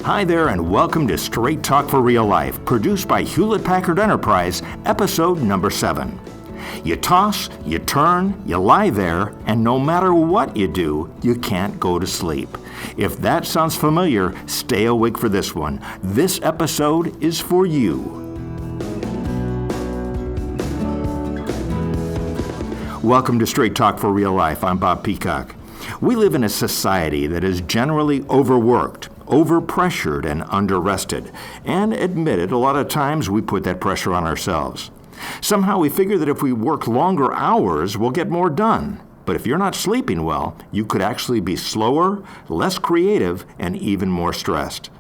Hi there, and welcome to Straight Talk for Real Life, produced by Hewlett-Packard Enterprise, episode number 7. You toss, you turn, you lie there, and no matter what you do, you can't go to sleep. If that sounds familiar, stay awake for this one. This episode is for you. Welcome to Straight Talk for Real Life. I'm Bob Peacock. We live in a society that is generally overworked, overpressured, and underrested. And admit it, a lot of times we put that pressure on ourselves. Somehow we figure that if we work longer hours, we'll get more done. But if you're not sleeping well, you could actually be slower, less creative, and even more stressed.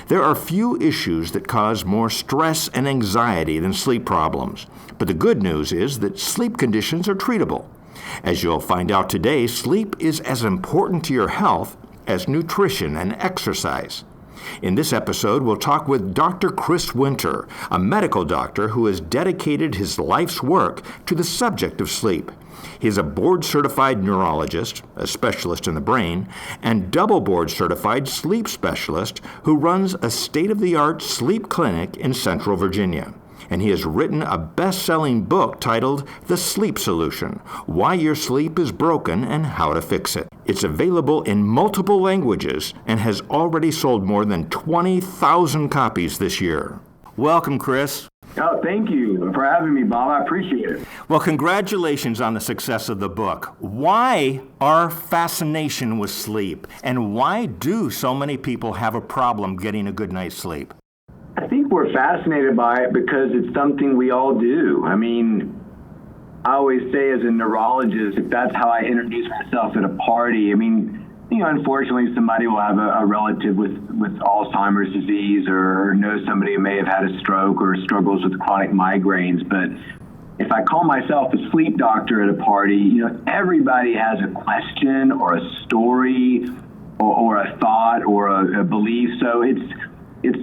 There are few issues that cause more stress and anxiety than sleep problems. But the good news is that sleep conditions are treatable. As you'll find out today, sleep is as important to your health as nutrition and exercise. In this episode, we'll talk with Dr. Chris Winter, a medical doctor who has dedicated his life's work to the subject of sleep. He's a board-certified neurologist, a specialist in the brain, and double board-certified sleep specialist who runs a state-of-the-art sleep clinic in Central Virginia. And he has written a best-selling book titled The Sleep Solution: Why Your Sleep is Broken and How to Fix It. It's available in multiple languages and has already sold more than 20,000 copies this year. Welcome, Chris. Oh, thank you for having me, Bob. I appreciate it. Well, congratulations on the success of the book. Why our fascination with sleep, and why do so many people have a problem getting a good night's sleep? I think we're fascinated by it because it's something we all do. I mean, I always say as a neurologist, if that's how I introduce myself at a party, unfortunately somebody will have a relative with Alzheimer's disease or know somebody who may have had a stroke or struggles with chronic migraines. But if I call myself a sleep doctor at a party, everybody has a question or a story or a thought or a belief. So it's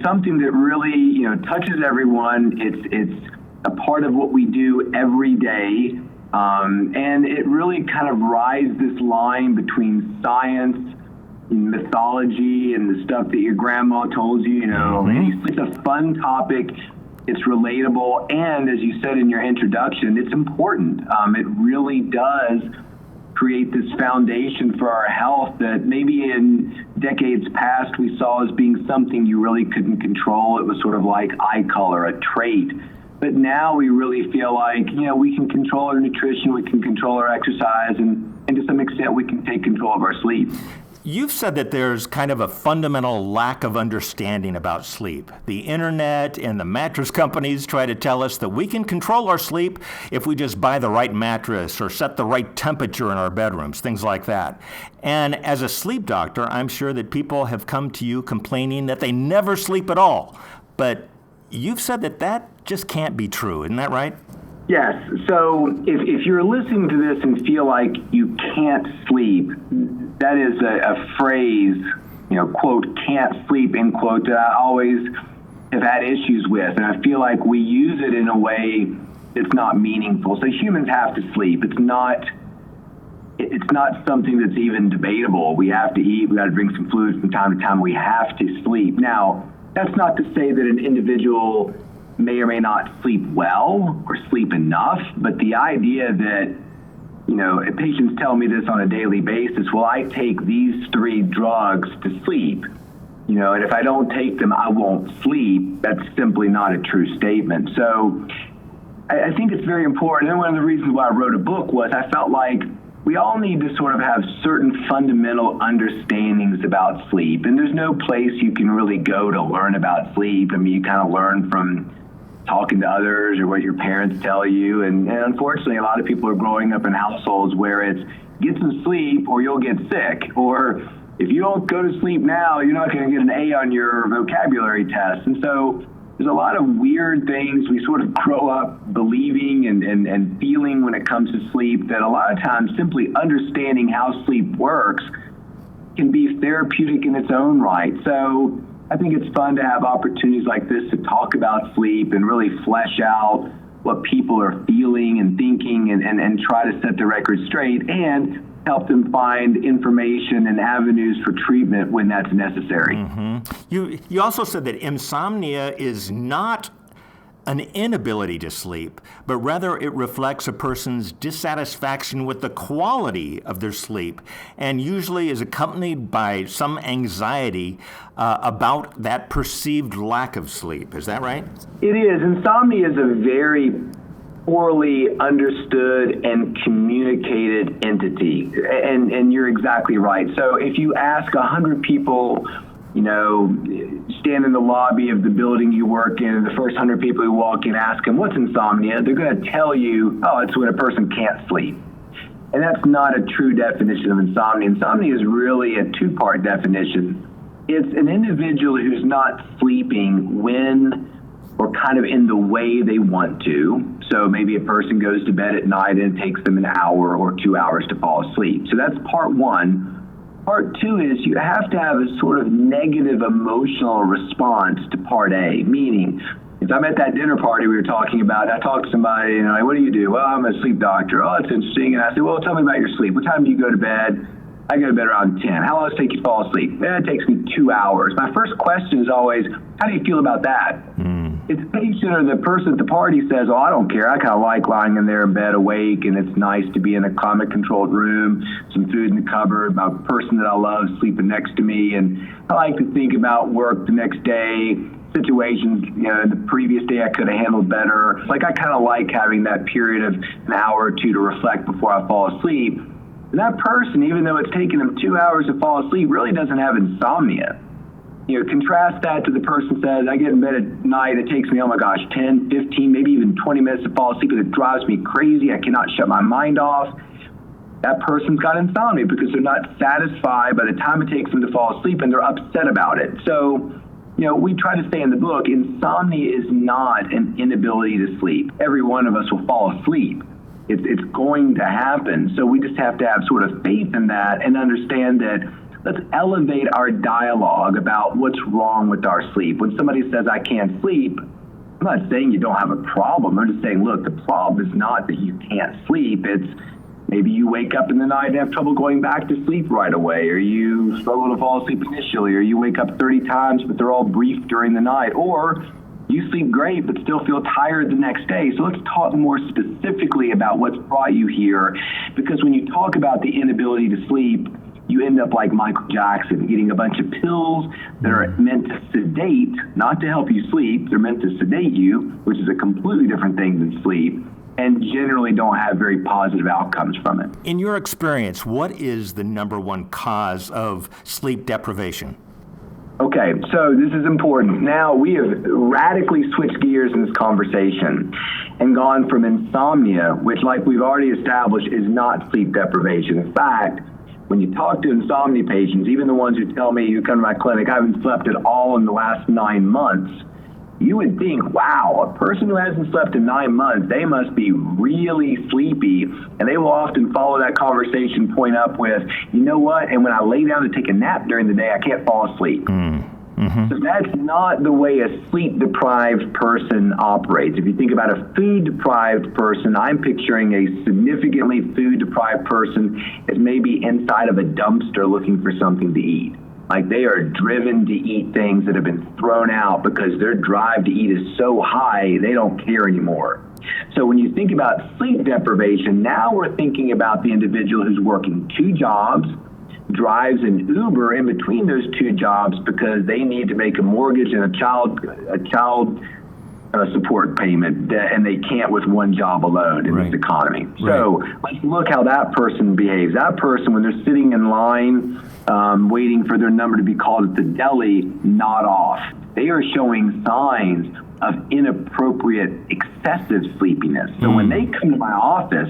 something that really, touches everyone. It's a part of what we do every day. And it really kind of rides this line between science and mythology and the stuff that your grandma told you, It's a fun topic. It's relatable. And as you said in your introduction, it's important. It really does create this foundation for our health that maybe in decades past we saw as being something you really couldn't control. It was sort of like eye color, a trait. But now we really feel like, we can control our nutrition, we can control our exercise, and to some extent we can take control of our sleep. You've said that there's kind of a fundamental lack of understanding about sleep. The internet and the mattress companies try to tell us that we can control our sleep if we just buy the right mattress or set the right temperature in our bedrooms, things like that. And as a sleep doctor, I'm sure that people have come to you complaining that they never sleep at all. But you've said that just can't be true, isn't that right? Yes. So if you're listening to this and feel like you can't sleep, that is a phrase, quote, can't sleep, end quote, that I always have had issues with. And I feel like we use it in a way that's not meaningful. So humans have to sleep. It's not something that's even debatable. We have to eat. We got to drink some fluids from time to time. We have to sleep. Now, that's not to say that an individual may or may not sleep well or sleep enough, but the idea that, patients tell me this on a daily basis, well, I take these 3 drugs to sleep, and if I don't take them, I won't sleep. That's simply not a true statement. So I think it's very important. And one of the reasons why I wrote a book was I felt like we all need to sort of have certain fundamental understandings about sleep. And there's no place you can really go to learn about sleep. You kind of learn from talking to others or what your parents tell you. And unfortunately, a lot of people are growing up in households where it's get some sleep or you'll get sick. Or if you don't go to sleep now, you're not going to get an A on your vocabulary test. And so there's a lot of weird things we sort of grow up believing and feeling when it comes to sleep that a lot of times simply understanding how sleep works can be therapeutic in its own right. So I think it's fun to have opportunities like this to talk about sleep and really flesh out what people are feeling and thinking and try to set the record straight. And help them find information and avenues for treatment when that's necessary. You also said that insomnia is not an inability to sleep, but rather it reflects a person's dissatisfaction with the quality of their sleep and usually is accompanied by some anxiety about that perceived lack of sleep. Is that right? It is. Insomnia is a very poorly understood and communicated entity. And you're exactly right. So if you ask 100 people, stand in the lobby of the building you work in, and the first 100 people who walk in ask them, what's insomnia? They're going to tell you, oh, it's when a person can't sleep. And that's not a true definition of insomnia. Insomnia is really a two-part definition. It's an individual who's not sleeping when or kind of in the way they want to. So maybe a person goes to bed at night and it takes them an hour or 2 hours to fall asleep. So that's part one. Part two is you have to have a sort of negative emotional response to part A, meaning if I'm at that dinner party we were talking about, I talk to somebody, like, what do you do? Well, I'm a sleep doctor. Oh, it's interesting. And I say, well, tell me about your sleep. What time do you go to bed? I go to bed around 10. How long does it take you to fall asleep? It takes me 2 hours. My first question is always, how do you feel about that? If the patient or the person at the party says, oh, I don't care. I kind of like lying in there in bed awake, and it's nice to be in a climate-controlled room, some food in the cupboard, my person that I love sleeping next to me, and I like to think about work the next day, situations, the previous day I could have handled better. Like, I kind of like having that period of an hour or two to reflect before I fall asleep. And that person, even though it's taken them 2 hours to fall asleep, really doesn't have insomnia. Contrast that to the person says, I get in bed at night, it takes me, 10, 15, maybe even 20 minutes to fall asleep, and it drives me crazy. I cannot shut my mind off. That person's got insomnia because they're not satisfied by the time it takes them to fall asleep, and they're upset about it. So, we try to say in the book, insomnia is not an inability to sleep. Every one of us will fall asleep. It's going to happen. So we just have to have sort of faith in that and understand that let's elevate our dialogue about what's wrong with our sleep. When somebody says, I can't sleep, I'm not saying you don't have a problem. I'm just saying, look, the problem is not that you can't sleep. It's maybe you wake up in the night and have trouble going back to sleep right away, or you struggle to fall asleep initially, or you wake up 30 times, but they're all brief during the night, or you sleep great but still feel tired the next day. So let's talk more specifically about what's brought you here, because when you talk about the inability to sleep, you end up like Michael Jackson, getting a bunch of pills that are meant to sedate, not to help you sleep. They're meant to sedate you, which is a completely different thing than sleep, and generally don't have very positive outcomes from it. In your experience, what is the number one cause of sleep deprivation? Okay, so this is important. Now we have radically switched gears in this conversation and gone from insomnia, which, like we've already established, is not sleep deprivation. In fact, when you talk to insomnia patients, even the ones who tell me, who come to my clinic, I haven't slept at all in the last 9 months, you would think, wow, a person who hasn't slept in 9 months, they must be really sleepy. And they will often follow that conversation point up with, you know what? And when I lay down to take a nap during the day, I can't fall asleep. So that's not the way a sleep-deprived person operates. If you think about a food-deprived person, I'm picturing a significantly food-deprived person as maybe inside of a dumpster looking for something to eat. Like they are driven to eat things that have been thrown out because their drive to eat is so high, they don't care anymore. So when you think about sleep deprivation, now we're thinking about the individual who's working 2 jobs, drives an Uber in between those 2 jobs because they need to make a mortgage and a child support payment, and they can't with one job alone in this economy. So let's look how that person behaves. That person, when they're sitting in line waiting for their number to be called at the deli, nod off. They are showing signs of inappropriate, excessive sleepiness. So when they come to my office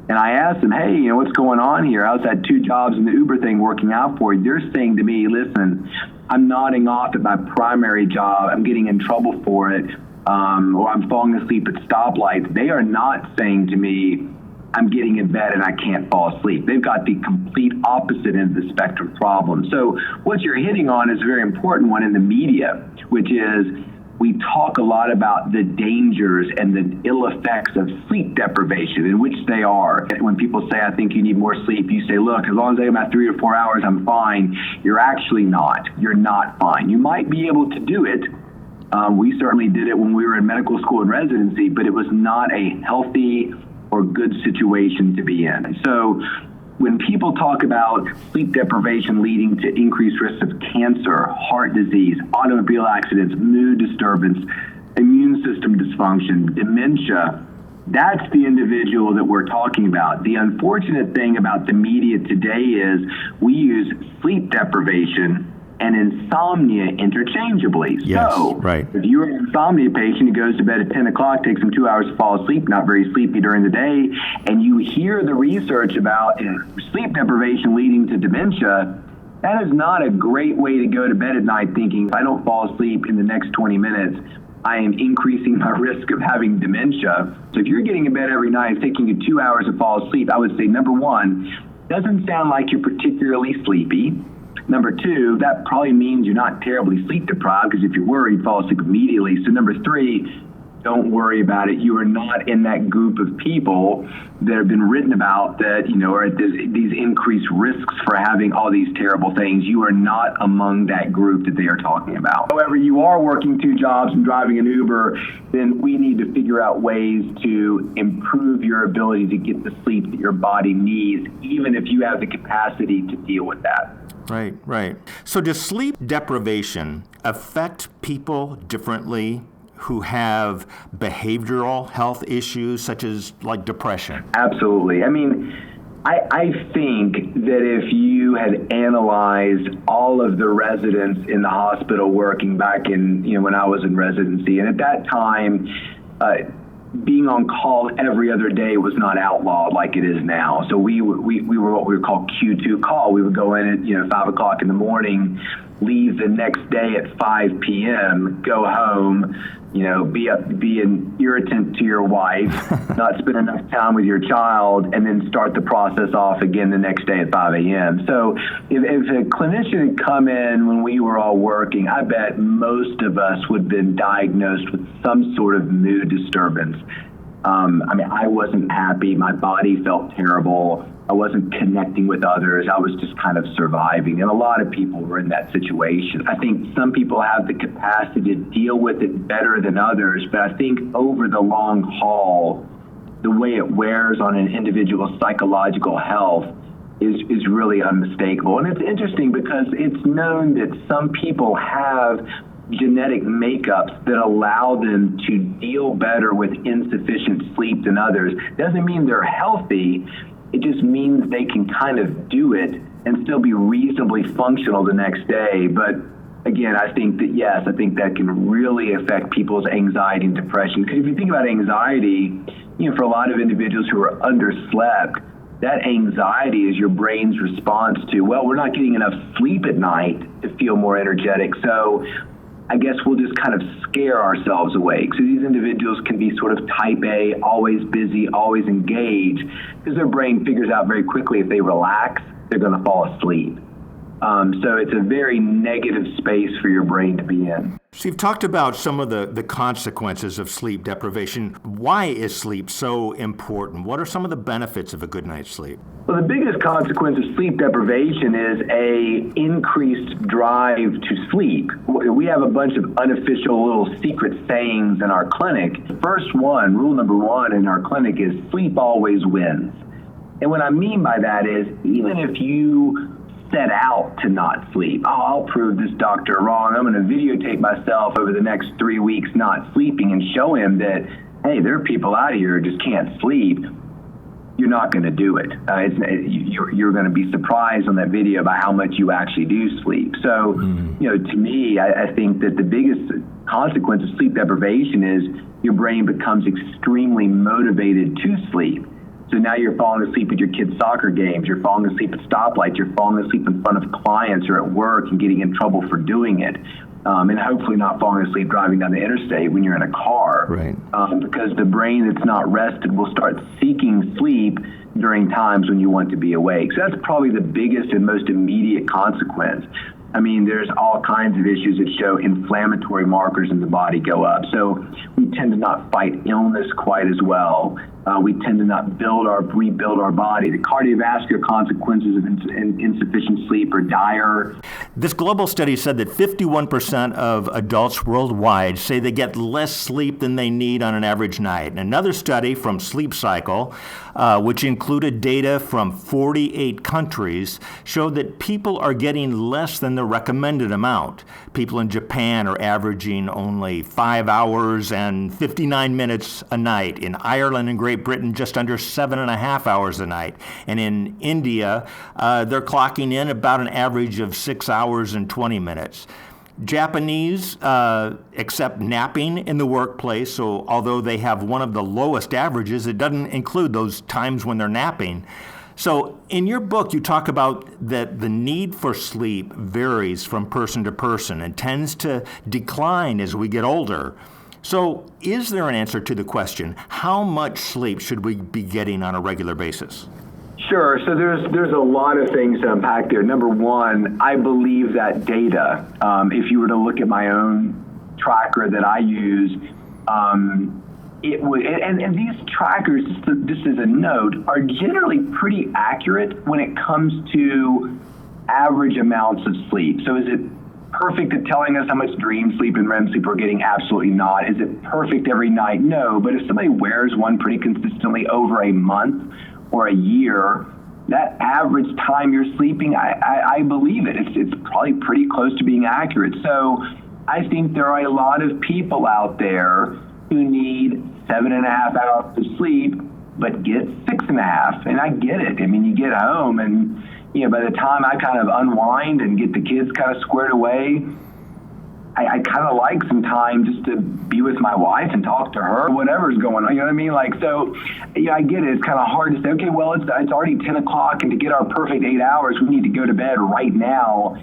and I ask them, hey, what's going on here? How's that 2 jobs and the Uber thing working out for you? They're saying to me, listen, I'm nodding off at my primary job. I'm getting in trouble for it. Or I'm falling asleep at stoplights. They are not saying to me, I'm getting in bed and I can't fall asleep. They've got the complete opposite end of the spectrum problem. So what you're hitting on is a very important one in the media, which is we talk a lot about the dangers and the ill effects of sleep deprivation, in which they are. When people say, I think you need more sleep, you say, look, as long as I get about 3 or 4 hours, I'm fine. You're actually not. You're not fine. You might be able to do it. We certainly did it when we were in medical school and residency, but it was not a healthy or good situation to be in. So when people talk about sleep deprivation leading to increased risks of cancer, heart disease, automobile accidents, mood disturbance, immune system dysfunction, dementia, that's the individual that we're talking about. The unfortunate thing about the media today is we use sleep deprivation and insomnia interchangeably. Yes, so, right. if you're an insomnia patient who goes to bed at 10 o'clock, takes them 2 hours to fall asleep, not very sleepy during the day, and you hear the research about sleep deprivation leading to dementia, that is not a great way to go to bed at night thinking, if I don't fall asleep in the next 20 minutes, I am increasing my risk of having dementia. So if you're getting in bed every night, it's taking you 2 hours to fall asleep, I would say, number one, doesn't sound like you're particularly sleepy. Number two, that probably means you're not terribly sleep deprived, because if you're worried, fall asleep immediately. So number three, don't worry about it. You are not in that group of people that have been written about that, are at these increased risks for having all these terrible things. You are not among that group that they are talking about. However, you are working 2 jobs and driving an Uber, then we need to figure out ways to improve your ability to get the sleep that your body needs, even if you have the capacity to deal with that. Right, right. So does sleep deprivation affect people differently who have behavioral health issues such as like depression? Absolutely. I mean, I think that if you had analyzed all of the residents in the hospital working back in, when I was in residency, and at that time, being on call every other day was not outlawed like it is now. So we were what we would call Q2 call. We would go in at 5 o'clock in the morning, leave the next day at 5 p.m., go home, be an irritant to your wife, not spend enough time with your child, and then start the process off again the next day at 5 a.m. So if a clinician had come in when we were all working, I bet most of us would have been diagnosed with some sort of mood disturbance. I wasn't happy. My body felt terrible. I wasn't connecting with others. I was just kind of surviving. And a lot of people were in that situation. I think some people have the capacity to deal with it better than others, but I think over the long haul, the way it wears on an individual's psychological health is really unmistakable. And it's interesting because it's known that some people have genetic makeups that allow them to deal better with insufficient sleep than others. Doesn't mean they're healthy. It just means they can kind of do it and still be reasonably functional the next day. But again, I think that can really affect people's anxiety and depression. Because if you think about anxiety, for a lot of individuals who are underslept, that anxiety is your brain's response to, well, we're not getting enough sleep at night to feel more energetic. So I guess we'll just kind of scare ourselves awake. So these individuals can be sort of type A, always busy, always engaged, because their brain figures out very quickly if they relax, they're going to fall asleep. So it's a very negative space for your brain to be in. So you've talked about some of the consequences of sleep deprivation. Why is sleep so important? What are some of the benefits of a good night's sleep? Well, the biggest consequence of sleep deprivation is a increased drive to sleep. We have a bunch of unofficial little secret sayings in our clinic. The first one, rule number one in our clinic, is sleep always wins. And what I mean by that is, even if you set out to not sleep, I'll prove this doctor wrong, I'm going to videotape myself over the next 3 weeks not sleeping and show him that, hey, there are people out here who just can't sleep, you're not going to do it. You're going to be surprised on that video by how much you actually do sleep. So, to me, I think that the biggest consequence of sleep deprivation is your brain becomes extremely motivated to sleep. So now you're falling asleep at your kids' soccer games, you're falling asleep at stoplights, you're falling asleep in front of clients or at work and getting in trouble for doing it. And hopefully not falling asleep driving down the interstate when you're in a car. Right. Because the brain that's not rested will start seeking sleep during times when you want to be awake. So that's probably the biggest and most immediate consequence. I mean, there's all kinds of issues that show inflammatory markers in the body go up. So we tend to not fight illness quite as well. We tend to not rebuild our body. The cardiovascular consequences of insufficient sleep are dire. This global study said that 51% of adults worldwide say they get less sleep than they need on an average night. And another study from Sleep Cycle, which included data from 48 countries, showed that people are getting less than the recommended amount. People in Japan are averaging only 5 hours and 59 minutes a night. In Ireland and Great Britain, just under 7.5 hours a night. And in India, they're clocking in about an average of 6 hours and 20 minutes. Japanese accept napping in the workplace, so although they have one of the lowest averages, it doesn't include those times when they're napping. So in your book, you talk about that the need for sleep varies from person to person and tends to decline as we get older. So is there an answer to the question, how much sleep should we be getting on a regular basis? Sure. So there's a lot of things to unpack there. Number one, I believe that data, if you were to look at my own tracker that I use, it would, and these trackers, just as a note, are generally pretty accurate when it comes to average amounts of sleep. So is it perfect at telling us how much dream sleep and REM sleep we're getting? Absolutely not. Is it perfect every night? No. But if somebody wears one pretty consistently over a month or a year, that average time you're sleeping, I believe it. It's probably pretty close to being accurate. So I think there are a lot of people out there who need 7.5 hours of sleep, but get 6.5. And I get it. I mean, you get home and, by the time I kind of unwind and get the kids kind of squared away, I kind of like some time just to be with my wife and talk to her, whatever's going on. You know what I mean? So, I get it. It's kind of hard to say, okay, well, it's already 10 o'clock, and to get our perfect 8 hours, we need to go to bed right now.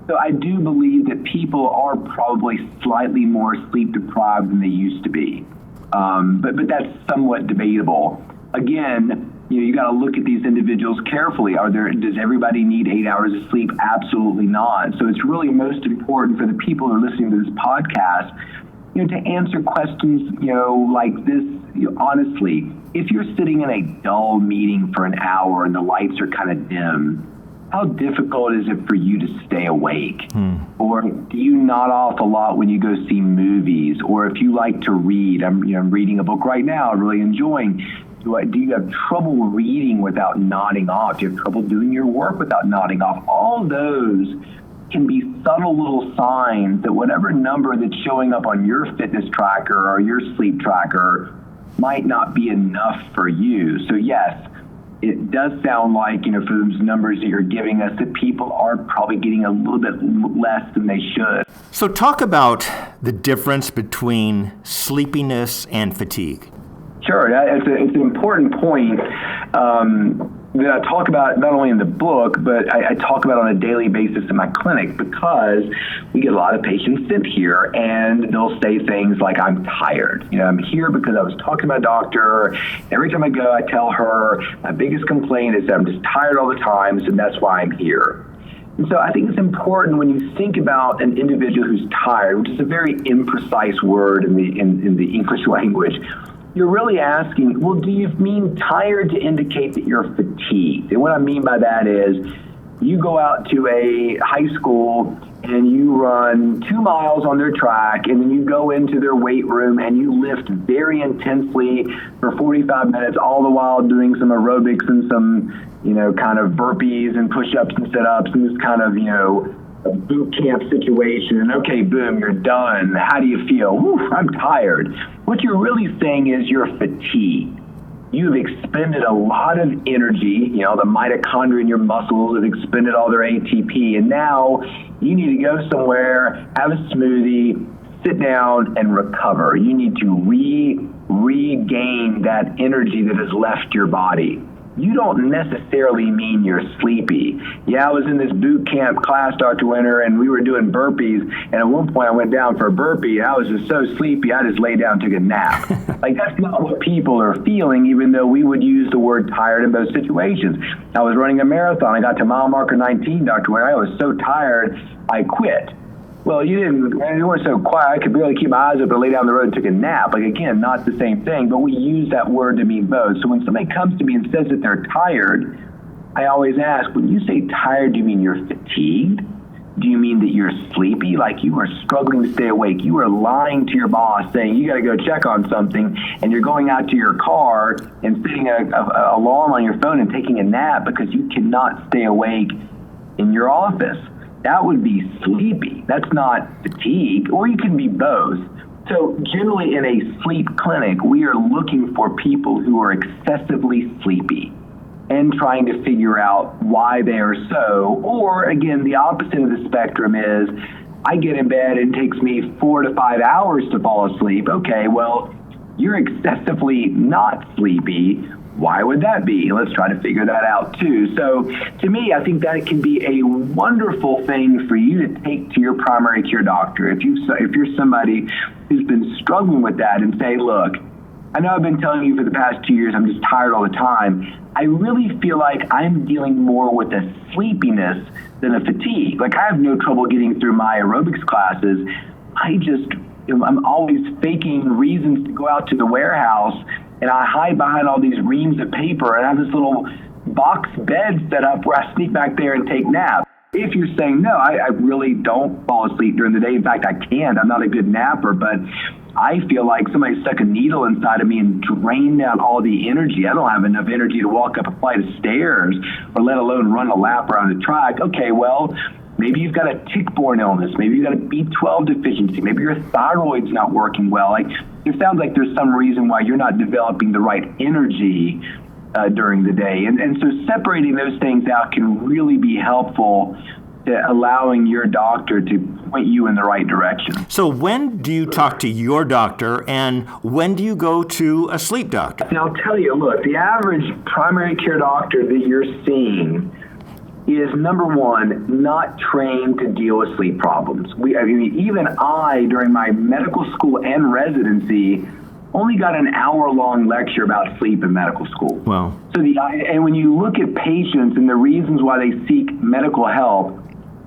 So I do believe that people are probably slightly more sleep deprived than they used to be. But that's somewhat debatable. Again, you got to look at these individuals carefully. Does everybody need 8 hours of sleep? Absolutely not. So it's really most important for the people who are listening to this podcast, to answer questions, like this, honestly. If you're sitting in a dull meeting for an hour and the lights are kind of dim, how difficult is it for you to stay awake? Or do you nod off a lot when you go see movies? Or if you like to read, I'm reading a book right now, I'm really enjoying. Do you have trouble reading without nodding off? Do you have trouble doing your work without nodding off? All those can be subtle little signs that whatever number that's showing up on your fitness tracker or your sleep tracker might not be enough for you. So yes, it does sound like, for those numbers that you're giving us, that people are probably getting a little bit less than they should. So talk about the difference between sleepiness and fatigue. Sure, it's an important point that I talk about not only in the book, but I talk about on a daily basis in my clinic, because we get a lot of patients sent here and they'll say things like, I'm tired. I'm here because I was talking to my doctor. Every time I go, I tell her my biggest complaint is that I'm just tired all the time, and that's why I'm here. And so I think it's important when you think about an individual who's tired, which is a very imprecise word in the English language. You're really asking, well, do you mean tired to indicate that you're fatigued? And what I mean by that is you go out to a high school and you run 2 miles on their track, and then you go into their weight room and you lift very intensely for 45 minutes, all the while doing some aerobics and some, kind of burpees and push-ups and sit-ups and this kind of, a boot camp situation, and okay, boom, you're done. How do you feel? Oof, I'm tired. What you're really saying is you're fatigued. You've expended a lot of energy, the mitochondria in your muscles have expended all their ATP, and now you need to go somewhere, have a smoothie, sit down, and recover. You need to regain that energy that has left your body. you don't necessarily mean you're sleepy. Yeah, I was in this boot camp class, Dr. Winter, and we were doing burpees, and at one point I went down for a burpee, and I was just so sleepy, I just laid down and took a nap. Like, that's not what people are feeling, even though we would use the word tired in both situations. I was running a marathon. I got to mile marker 19, Dr. Winter. I was so tired, I quit. Well, you weren't so quiet. I could barely keep my eyes open and lay down the road and took a nap. Like, again, not the same thing, but we use that word to mean both. So when somebody comes to me and says that they're tired, I always ask, when you say tired, do you mean you're fatigued? Do you mean that you're sleepy, like you are struggling to stay awake? You are lying to your boss saying you got to go check on something, and you're going out to your car and setting an alarm on your phone and taking a nap because you cannot stay awake in your office. That would be sleepy. That's not fatigue, or you can be both. So generally in a sleep clinic, we are looking for people who are excessively sleepy and trying to figure out why they are so. Or again, the opposite of the spectrum is, I get in bed and it takes me 4 to 5 hours to fall asleep. Okay, well, you're excessively not sleepy. Why would that be? Let's try to figure that out too. So to me, I think that it can be a wonderful thing for you to take to your primary care doctor. If you're somebody who's been struggling with that and say, look, I know I've been telling you for the past 2 years I'm just tired all the time. I really feel like I'm dealing more with a sleepiness than a fatigue. Like, I have no trouble getting through my aerobics classes. I'm always faking reasons to go out to the warehouse, and I hide behind all these reams of paper, and I have this little box bed set up where I sneak back there and take naps. If you're saying, no, I really don't fall asleep during the day. In fact, I can't. I'm not a good napper, but I feel like somebody stuck a needle inside of me and drained out all the energy. I don't have enough energy to walk up a flight of stairs, or let alone run a lap around a track. Okay, well, maybe you've got a tick-borne illness. Maybe you've got a B12 deficiency. Maybe your thyroid's not working well. Like, it sounds like there's some reason why you're not developing the right energy during the day. And so separating those things out can really be helpful to allowing your doctor to point you in the right direction. So when do you talk to your doctor, and when do you go to a sleep doctor? And I'll tell you, look, the average primary care doctor that you're seeing is, number one, not trained to deal with sleep problems. Even I, during my medical school and residency, only got an hour-long lecture about sleep in medical school. Wow. And when you look at patients and the reasons why they seek medical help,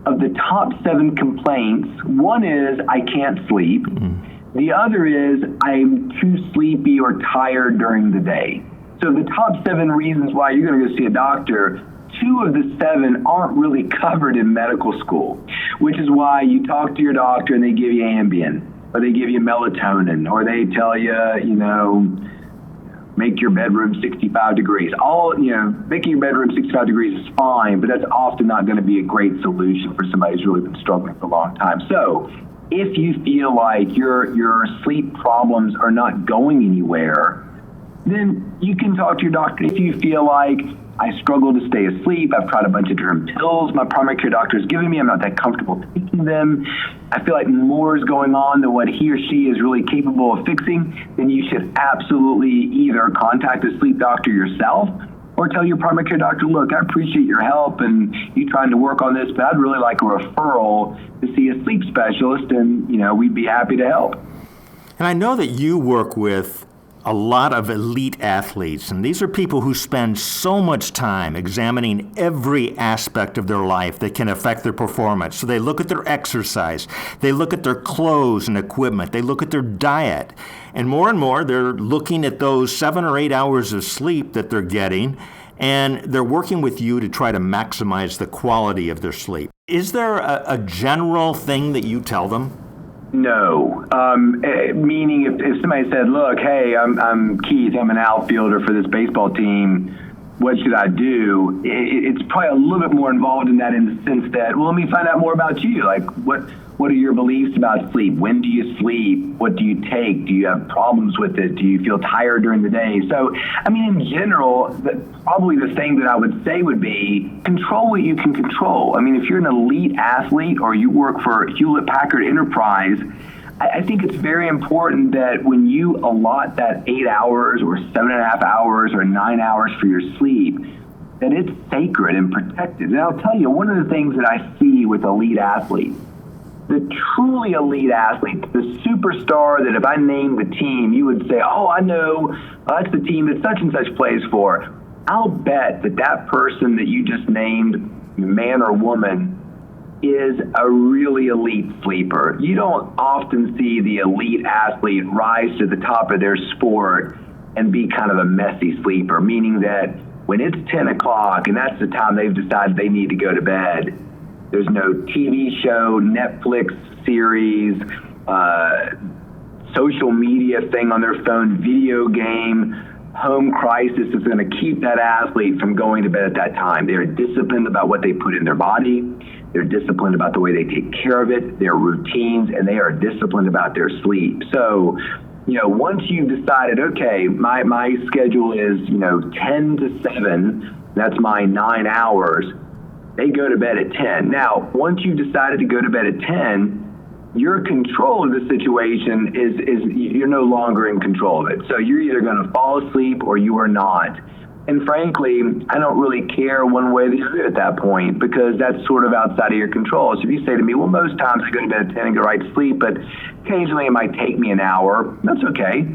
of the top 7 complaints, one is, I can't sleep. Mm-hmm. The other is, I'm too sleepy or tired during the day. So the top 7 reasons why you're going to go see a doctor, 2 of the 7 aren't really covered in medical school, which is why you talk to your doctor and they give you Ambien, or they give you melatonin, or they tell you, make your bedroom 65 degrees. Making your bedroom 65 degrees is fine, but that's often not going to be a great solution for somebody who's really been struggling for a long time. So if you feel like your sleep problems are not going anywhere, then you can talk to your doctor. If you feel like, I struggle to stay asleep, I've tried a bunch of different pills my primary care doctor has given me, I'm not that comfortable taking them, I feel like more is going on than what he or she is really capable of fixing, then you should absolutely either contact a sleep doctor yourself or tell your primary care doctor, look, I appreciate your help and you trying to work on this, but I'd really like a referral to see a sleep specialist, and we'd be happy to help. And I know that you work with a lot of elite athletes, and these are people who spend so much time examining every aspect of their life that can affect their performance. So they look at their exercise, they look at their clothes and equipment, they look at their diet, and more they're looking at those 7 or 8 hours of sleep that they're getting, and they're working with you to try to maximize the quality of their sleep. Is there a general thing that you tell them? No. Meaning if somebody said, look, hey, I'm Keith, I'm an outfielder for this baseball team, what should I do? It's probably a little bit more involved in that, in the sense that, well, let me find out more about you. Like, what are your beliefs about sleep? When do you sleep? What do you take? Do you have problems with it? Do you feel tired during the day? So, in general, probably the thing that I would say would be control what you can control. If you're an elite athlete or you work for Hewlett Packard Enterprise, I think it's very important that when you allot that 8 hours or 7.5 hours or 9 hours for your sleep, that it's sacred and protected. And I'll tell you, one of the things that I see with elite athletes, the truly elite athletes, the superstar that if I named the team, you would say, oh, I know, that's the team that such and such plays for. I'll bet that that person that you just named, man or woman, is a really elite sleeper. You don't often see the elite athlete rise to the top of their sport and be kind of a messy sleeper, meaning that when it's 10 o'clock and that's the time they've decided they need to go to bed, there's no TV show, Netflix series, social media thing on their phone, video game, home crisis is going to keep that athlete from going to bed at that time. They're disciplined about what they put in their body. They're disciplined about the way they take care of it, their routines, and they are disciplined about their sleep. So, once you've decided, okay, my schedule is, 10 to 7, that's my 9 hours, they go to bed at 10. Now, once you've decided to go to bed at 10, your control of the situation is you're no longer in control of it. So you're either going to fall asleep or you are not. And frankly, I don't really care one way or the other at that point because that's sort of outside of your control. So if you say to me, well, most times I go to bed at 10 and go right to sleep, but occasionally it might take me an hour, that's okay.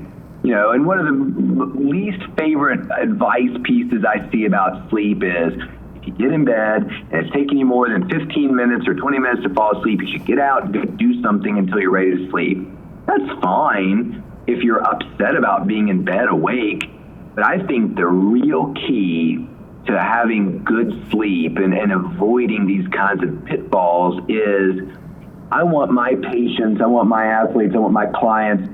And one of the least favorite advice pieces I see about sleep is if you get in bed and it's taking you more than 15 minutes or 20 minutes to fall asleep, you should get out and go do something until you're ready to sleep. That's fine if you're upset about being in bed awake. But I think the real key to having good sleep and avoiding these kinds of pitfalls is I want my patients, I want my athletes, I want my clients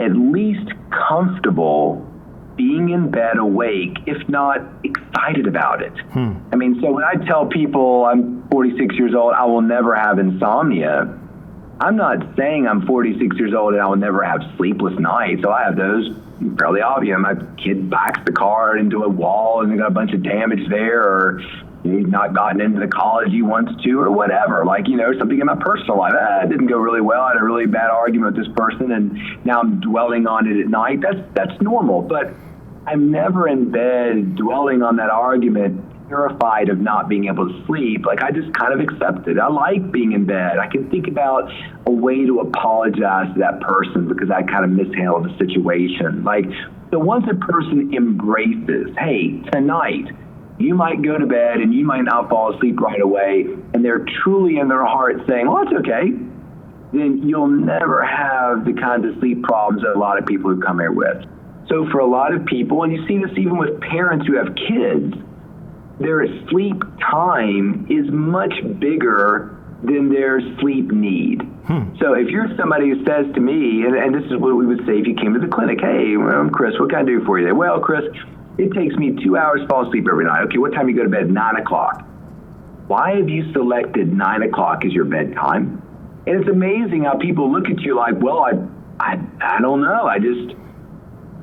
at least comfortable being in bed awake, if not excited about it. I mean, so when I tell people I'm 46 years old, I will never have insomnia, I'm not saying I'm 46 years old and I will never have sleepless nights. So I have those fairly obvious. My kid backs the car into a wall and they got a bunch of damage there, or he's not gotten into the college he wants to, or whatever. Like, something in my personal life. It didn't go really well. I had a really bad argument with this person and now I'm dwelling on it at night. That's normal. But I'm never in bed dwelling on that argument, terrified of not being able to sleep. Like, I just kind of accept it. I like being in bed. I can think about a way to apologize to that person because I kind of mishandled the situation. Like, so once a person embraces, hey, tonight, you might go to bed and you might not fall asleep right away, and they're truly in their heart saying, well, that's okay, then you'll never have the kinds of sleep problems that a lot of people who come here with. So for a lot of people, and you see this even with parents who have kids, their sleep time is much bigger than their sleep need. So if you're somebody who says to me, and this is what we would say if you came to the clinic, hey, I'm Chris, what can I do for you? Well, Chris, it takes me 2 hours to fall asleep every night. Okay, what time do you go to bed? 9 o'clock. Why have you selected 9 o'clock as your bedtime? And it's amazing how people look at you like, well, I don't know.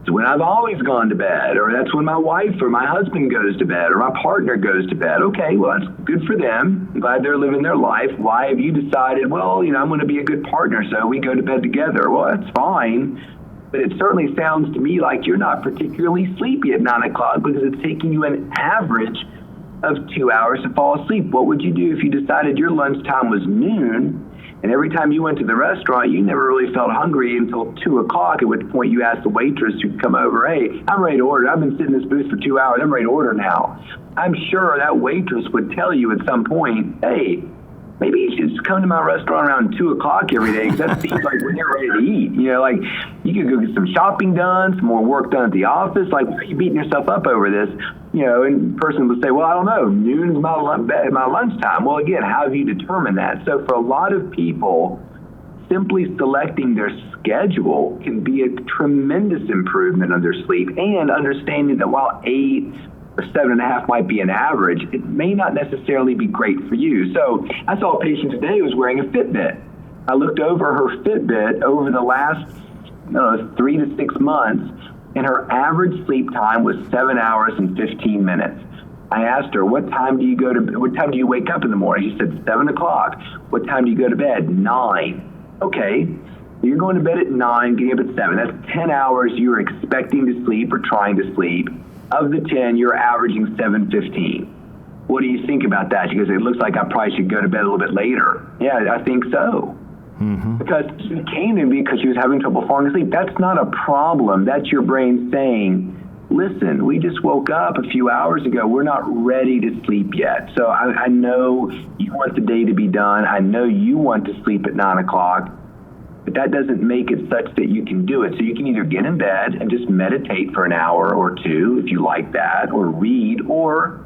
It's when I've always gone to bed, or that's when my wife or my husband goes to bed, or my partner goes to bed. Okay, well, that's good for them. I'm glad they're living their life. Why have you decided, well, I'm going to be a good partner, so we go to bed together? Well, that's fine. But it certainly sounds to me like you're not particularly sleepy at 9 o'clock because it's taking you an average of 2 hours to fall asleep. What would you do if you decided your lunchtime was noon, and every time you went to the restaurant, you never really felt hungry until 2 o'clock, at which point you asked the waitress to come over, hey, I'm ready to order. I've been sitting in this booth for 2 hours. I'm ready to order now. I'm sure that waitress would tell you at some point, hey, maybe you should just come to my restaurant around 2 o'clock every day, because that seems like when you're ready to eat. Like, you could go get some shopping done, some more work done at the office. Like, why are you beating yourself up over this? And the person would say, well, I don't know. Noon is my lunchtime. Well, again, how have you determined that? So for a lot of people, simply selecting their schedule can be a tremendous improvement on their sleep, and understanding that while 8 or 7.5 might be an average, it may not necessarily be great for you. So I saw a patient today who was wearing a Fitbit. I looked over her Fitbit over the last 3 to 6 months, and her average sleep time was 7 hours and 15 minutes. I asked her, what time do you wake up in the morning? She said 7 o'clock. What time do you go to bed? 9. Okay. You're going to bed at 9, getting up at 7. That's 10 hours you're expecting to sleep or trying to sleep. Of the 10, you're averaging 7:15. What do you think about that? She goes, it looks like I probably should go to bed a little bit later. Yeah, I think so. Because she came to me because she was having trouble falling asleep. That's not a problem. That's your brain saying, listen, we just woke up a few hours ago. We're not ready to sleep yet. So I know you want the day to be done. I know you want to sleep at 9 o'clock. But that doesn't make it such that you can do it. So you can either get in bed and just meditate for an hour or two if you like that, or read, or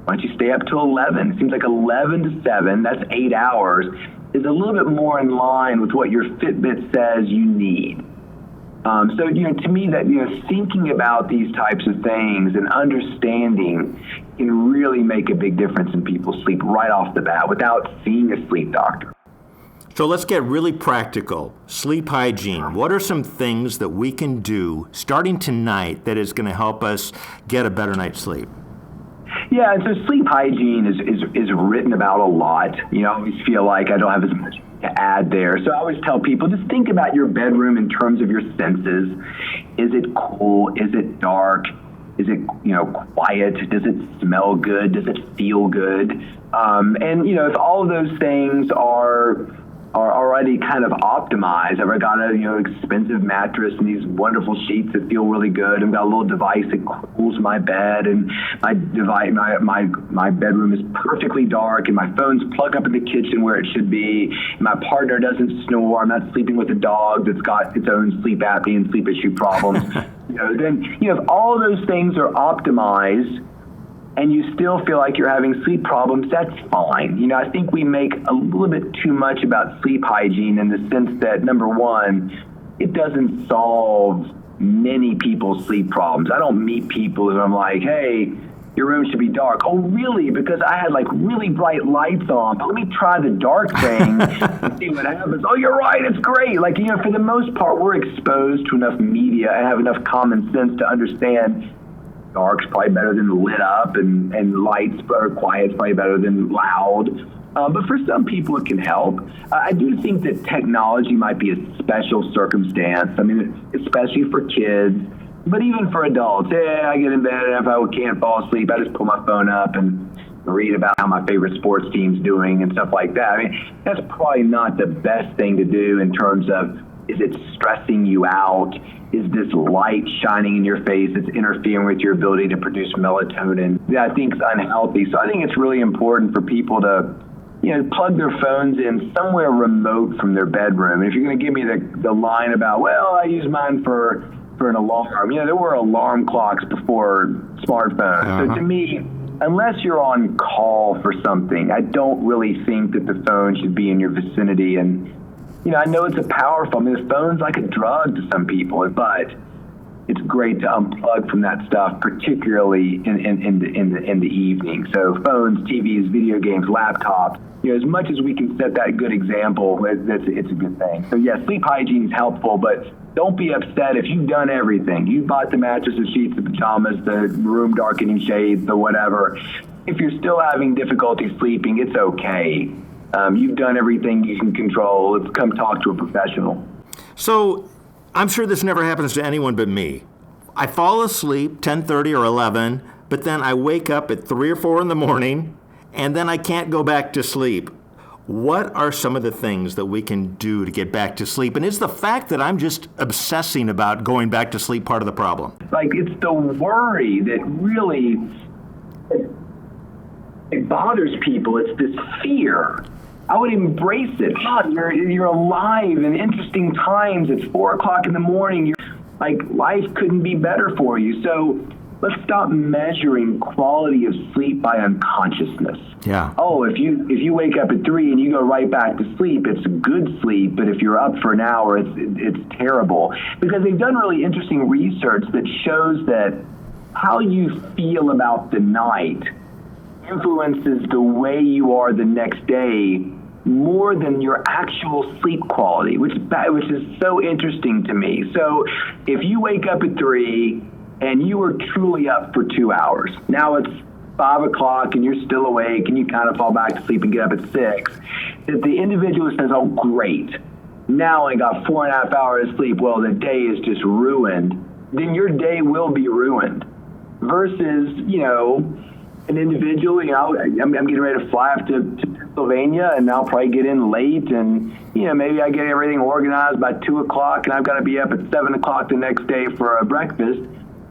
why don't you stay up till 11? It seems like 11 to 7, that's 8 hours, is a little bit more in line with what your Fitbit says you need. So, to me, that, thinking about these types of things and understanding can really make a big difference in people's sleep right off the bat without seeing a sleep doctor. So let's get really practical. Sleep hygiene. What are some things that we can do starting tonight that is going to help us get a better night's sleep? Yeah, and so sleep hygiene is written about a lot. I always feel like I don't have as much to add there. So I always tell people, just think about your bedroom in terms of your senses. Is it cool? Is it dark? Is it, quiet? Does it smell good? Does it feel good? And, if all of those things are already kind of optimized. I've got a expensive mattress and these wonderful sheets that feel really good. I've got a little device that cools my bed, and my bedroom is perfectly dark, and my phone's plugged up in the kitchen where it should be. And my partner doesn't snore. I'm not sleeping with a dog that's got its own sleep apnea and sleep issue problems. Then if all those things are optimized, and you still feel like you're having sleep problems, that's fine. I think we make a little bit too much about sleep hygiene in the sense that, number one, it doesn't solve many people's sleep problems. I don't meet people and I'm like, hey, your room should be dark. Oh, really? Because I had really bright lights on. But let me try the dark thing and see what happens. Oh, you're right. It's great. For the most part, we're exposed to enough media and have enough common sense to understand dark's probably better than lit up, and lights or quiet's probably better than loud. But for some people, it can help. I do think that technology might be a special circumstance. Especially for kids, but even for adults. I get in bed, and if I can't fall asleep, I just pull my phone up and read about how my favorite sports team's doing and stuff like that. That's probably not the best thing to do in terms of, is it stressing you out? Is this light shining in your face that's interfering with your ability to produce melatonin? That I think is unhealthy. So I think it's really important for people to, plug their phones in somewhere remote from their bedroom. And if you're going to give me the line about, well, I use mine for an alarm. There were alarm clocks before smartphones. So to me, unless you're on call for something, I don't really think that the phone should be in your vicinity. And I know it's the phone's like a drug to some people, but it's great to unplug from that stuff, particularly in the evening. So phones, TVs, video games, laptops, as much as we can set that good example, it's a good thing. So yeah, sleep hygiene is helpful, but don't be upset if you've done everything. You bought the mattress, the sheets, the pajamas, the room darkening shades, the whatever. If you're still having difficulty sleeping, it's okay. You've done everything you can control. Let's come talk to a professional. So I'm sure this never happens to anyone but me. I fall asleep 10:30 or 11, but then I wake up at 3 or 4 in the morning, and then I can't go back to sleep. What are some of the things that we can do to get back to sleep? And is the fact that I'm just obsessing about going back to sleep part of the problem? It's the worry that really it bothers people. It's this fear. I would embrace it. You're alive in interesting times. It's 4 o'clock in the morning. Life couldn't be better for you. So let's stop measuring quality of sleep by unconsciousness. Yeah. Oh, if you wake up at 3 and you go right back to sleep, it's good sleep. But if you're up for an hour, it's terrible. Because they've done really interesting research that shows that how you feel about the night influences the way you are the next day more than your actual sleep quality, which is so interesting to me. So if you wake up at 3 and you were truly up for 2 hours, now it's 5 o'clock and you're still awake and you kind of fall back to sleep and get up at 6, that the individual says, oh, great. now I got 4.5 hours of sleep, well, the day is just ruined, then your day will be ruined. Versus, an individual, I'm getting ready to fly up to Pennsylvania, and I'll probably get in late, and, maybe I get everything organized by 2 o'clock, and I've got to be up at 7 o'clock the next day for a breakfast.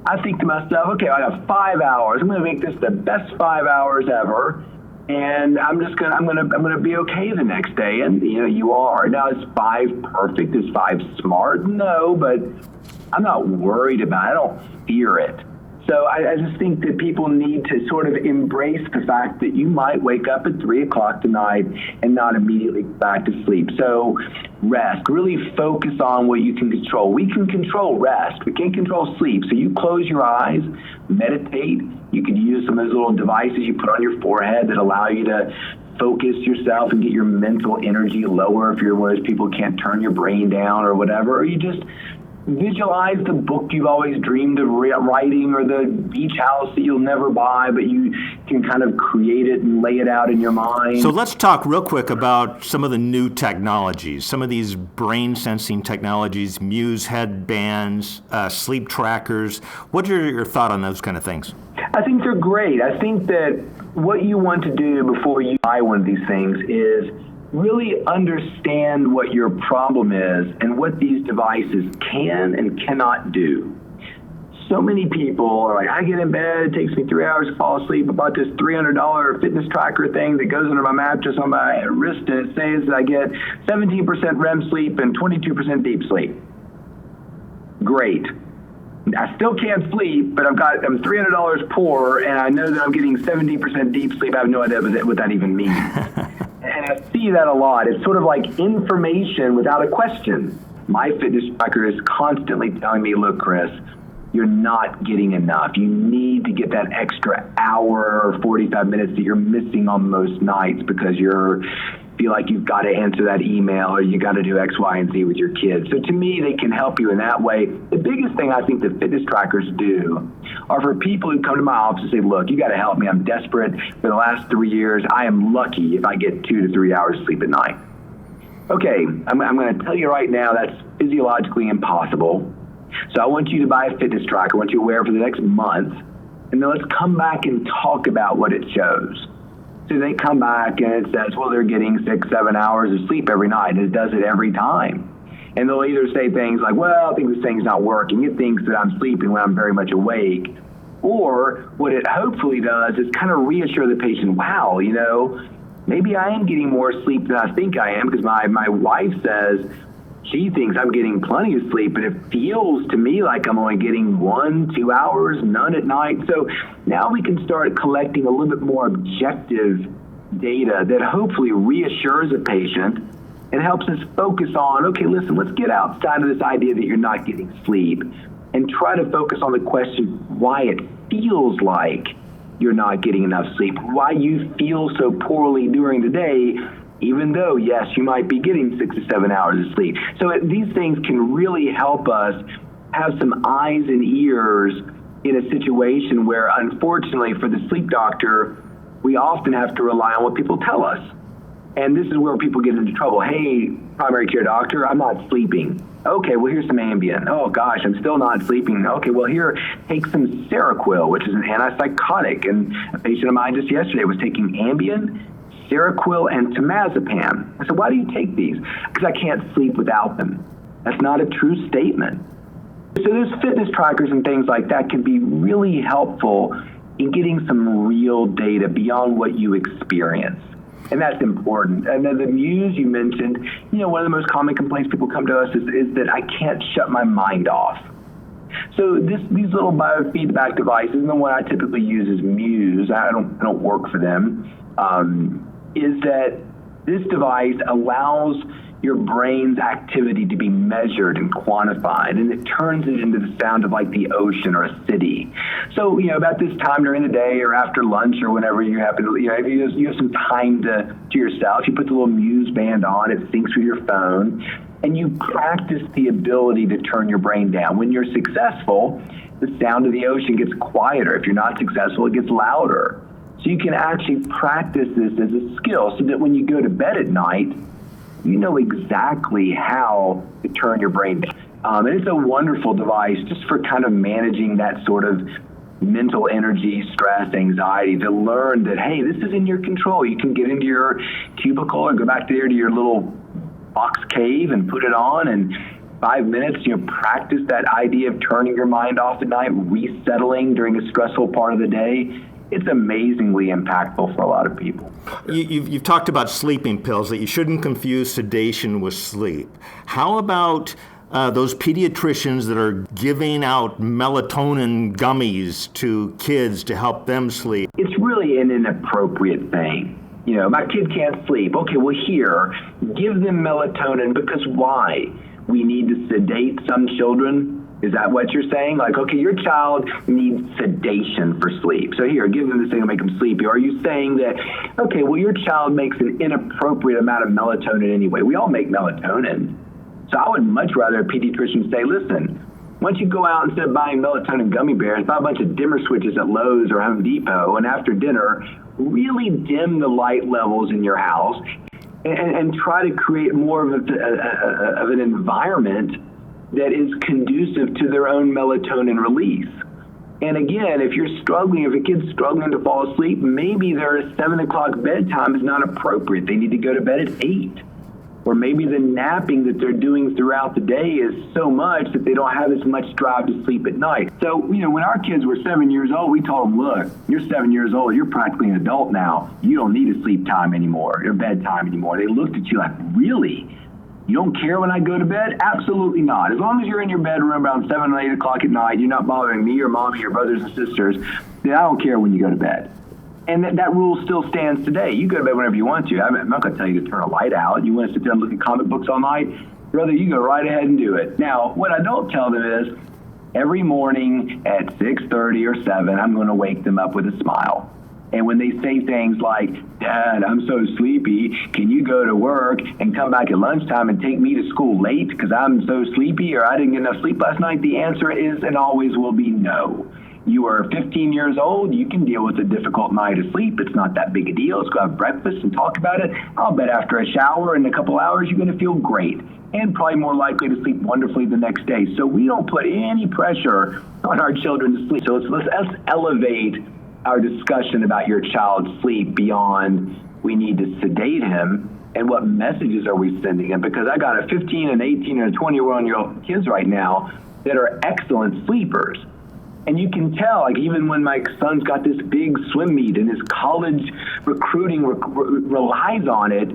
I think to myself, okay, I got 5 hours. I'm going to make this the best 5 hours ever. And I'm gonna be okay the next day. And you are. Now, is 5 perfect? Is 5 smart? No, but I'm not worried about it. I don't fear it. So I just think that people need to sort of embrace the fact that you might wake up at 3 o'clock tonight and not immediately go back to sleep. So rest, really focus on what you can control. We can control rest. We can't control sleep. So you close your eyes, meditate. You could use some of those little devices you put on your forehead that allow you to focus yourself and get your mental energy lower if you're one of those people who can't turn your brain down or whatever. Or you just visualize the book you've always dreamed of writing, or the beach house that you'll never buy, but you can kind of create it and lay it out in your mind. So let's talk real quick about some of the new technologies, some of these brain sensing technologies, Muse headbands, sleep trackers. What are your thoughts on those kind of things? I think they're great. I think that what you want to do before you buy one of these things is really understand what your problem is and what these devices can and cannot do. So many people are like, I get in bed, it takes me 3 hours to fall asleep. I bought this $300 fitness tracker thing that goes under my mattress on my wrist, and it says that I get 17% REM sleep and 22% deep sleep. Great. I still can't sleep, but I'm $300 poor, and I know that I'm getting 17% deep sleep. I have no idea what that even means. And I see that a lot. It's sort of like information without a question. My fitness tracker is constantly telling me, look, Chris, you're not getting enough. You need to get that extra hour or 45 minutes that you're missing on most nights because you feel like you've got to answer that email or you got to do X, Y, and Z with your kids. So to me, they can help you in that way. The biggest thing I think that fitness trackers do are for people who come to my office and say, look, you got to help me. I'm desperate. For the last 3 years, I am lucky if I get 2 to 3 hours sleep at night. Okay, I'm going to tell you right now that's physiologically impossible. So I want you to buy a fitness tracker. I want you to wear it for the next month. And then let's come back and talk about what it shows. So they come back and it says, well, they're getting 6-7 hours of sleep every night. And it does it every time. And they'll either say things like, well, I think this thing's not working. It thinks that I'm sleeping when I'm very much awake. Or what it hopefully does is kind of reassure the patient, wow, maybe I am getting more sleep than I think I am, because my wife says she thinks I'm getting plenty of sleep, but it feels to me like I'm only getting 1-2 hours, none at night. So now we can start collecting a little bit more objective data that hopefully reassures a patient and helps us focus on, okay, listen, let's get outside of this idea that you're not getting sleep and try to focus on the question why it feels like you're not getting enough sleep, why you feel so poorly during the day, even though, yes, you might be getting 6 to 7 hours of sleep. So these things can really help us have some eyes and ears in a situation where, unfortunately, for the sleep doctor, we often have to rely on what people tell us. And this is where people get into trouble. Hey, primary care doctor, I'm not sleeping. Okay, well, here's some Ambien. Oh, gosh, I'm still not sleeping. Okay, well, here, take some Seroquel, which is an antipsychotic. And a patient of mine just yesterday was taking Ambien, Seroquel, and Temazepam. I said, why do you take these? Because I can't sleep without them. That's not a true statement. So those fitness trackers and things like that can be really helpful in getting some real data beyond what you experience. And that's important. And then the Muse you mentioned, one of the most common complaints people come to us is that I can't shut my mind off. So these little biofeedback devices, and the one I typically use is Muse, I don't work for them, is that this device allows your brain's activity to be measured and quantified, and it turns it into the sound of like the ocean or a city. So, about this time during the day or after lunch or whenever you happen to, if you have some time to yourself, you put the little Muse band on, it syncs with your phone, and you practice the ability to turn your brain down. When you're successful, the sound of the ocean gets quieter. If you're not successful, it gets louder. So you can actually practice this as a skill so that when you go to bed at night, you know exactly how to turn your brain down. And it's a wonderful device just for kind of managing that sort of mental energy, stress, anxiety, to learn that, hey, this is in your control. You can get into your cubicle or go back there to your little box cave and put it on, and 5 minutes, practice that idea of turning your mind off at night, resettling during a stressful part of the day. It's amazingly impactful for a lot of people. You've talked about sleeping pills, that you shouldn't confuse sedation with sleep. How about those pediatricians that are giving out melatonin gummies to kids to help them sleep? It's really an inappropriate thing. My kid can't sleep. Okay, well, here, give them melatonin, because why? We need to sedate some children? Is that what you're saying? Like, okay, your child needs sedation for sleep, so here, give them this thing to make them sleepy. Or are you saying that, okay, well, your child makes an inappropriate amount of melatonin anyway? We all make melatonin. So I would much rather a pediatrician say, listen, once you go out, instead of buying melatonin gummy bears, buy a bunch of dimmer switches at Lowe's or Home Depot, and after dinner, really dim the light levels in your house and try to create more of an environment that is conducive to their own melatonin release. And again, if a kid's struggling to fall asleep, maybe their 7 o'clock bedtime is not appropriate. They need to go to bed at 8. Or maybe the napping that they're doing throughout the day is so much that they don't have as much drive to sleep at night. So, when our kids were 7 years old, we told them, look, you're 7 years old, you're practically an adult now. You don't need a sleep time anymore, or bedtime anymore. They looked at you like, really? You don't care when I go to bed? Absolutely not. As long as you're in your bedroom around 7 or 8 o'clock at night, you're not bothering me or mommy or brothers and sisters, then I don't care when you go to bed. And that rule still stands today. You go to bed whenever you want to. I'm not going to tell you to turn a light out. You want to sit there and look at comic books all night? Brother, you go right ahead and do it. Now, what I don't tell them is, every morning at 6:30 or 7, I'm going to wake them up with a smile. And when they say things like, Dad, I'm so sleepy, can you go to work and come back at lunchtime and take me to school late because I'm so sleepy or I didn't get enough sleep last night? The answer is and always will be no. You are 15 years old, you can deal with a difficult night of sleep. It's not that big a deal. Let's go have breakfast and talk about it. I'll bet after a shower in a couple hours, you're going to feel great and probably more likely to sleep wonderfully the next day. So we don't put any pressure on our children to sleep. So let's elevate our discussion about your child's sleep beyond we need to sedate him, and what messages are we sending him? Because I got a 15, an 18, and a 21-year-old kids right now that are excellent sleepers. And you can tell, like, even when my son's got this big swim meet and his college recruiting relies on it,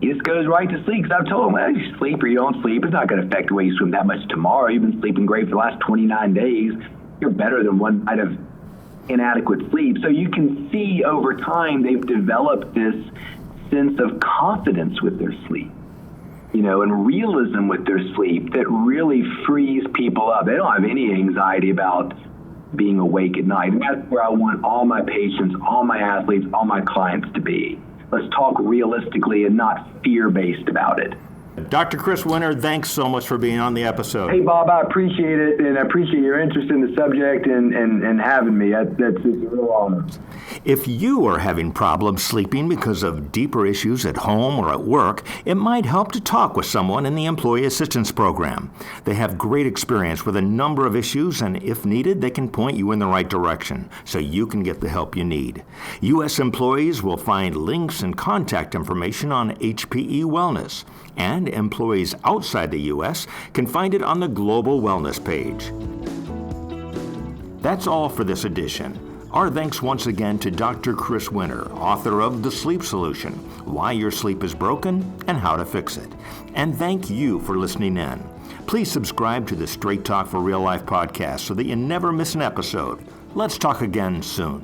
he just goes right to sleep. Because I've told him, well, you sleep or you don't sleep, it's not going to affect the way you swim that much tomorrow. You've been sleeping great for the last 29 days. You're better than one night of inadequate sleep. So you can see over time they've developed this sense of confidence with their sleep, and realism with their sleep that really frees people up. They don't have any anxiety about being awake at night. And that's where I want all my patients, all my athletes, all my clients to be. Let's talk realistically and not fear-based about it. Dr. Chris Winter, thanks so much for being on the episode. Hey, Bob, I appreciate it, and I appreciate your interest in the subject and having me. It's a real honor. If you are having problems sleeping because of deeper issues at home or at work, it might help to talk with someone in the Employee Assistance Program. They have great experience with a number of issues, and if needed, they can point you in the right direction so you can get the help you need. U.S. employees will find links and contact information on HPE Wellness, and employees outside the U.S. can find it on the Global Wellness page. That's all for this edition. Our thanks once again to Dr. Chris Winter, author of The Sleep Solution, Why Your Sleep is Broken and How to Fix It. And thank you for listening in. Please subscribe to the Straight Talk for Real Life podcast so that you never miss an episode. Let's talk again soon.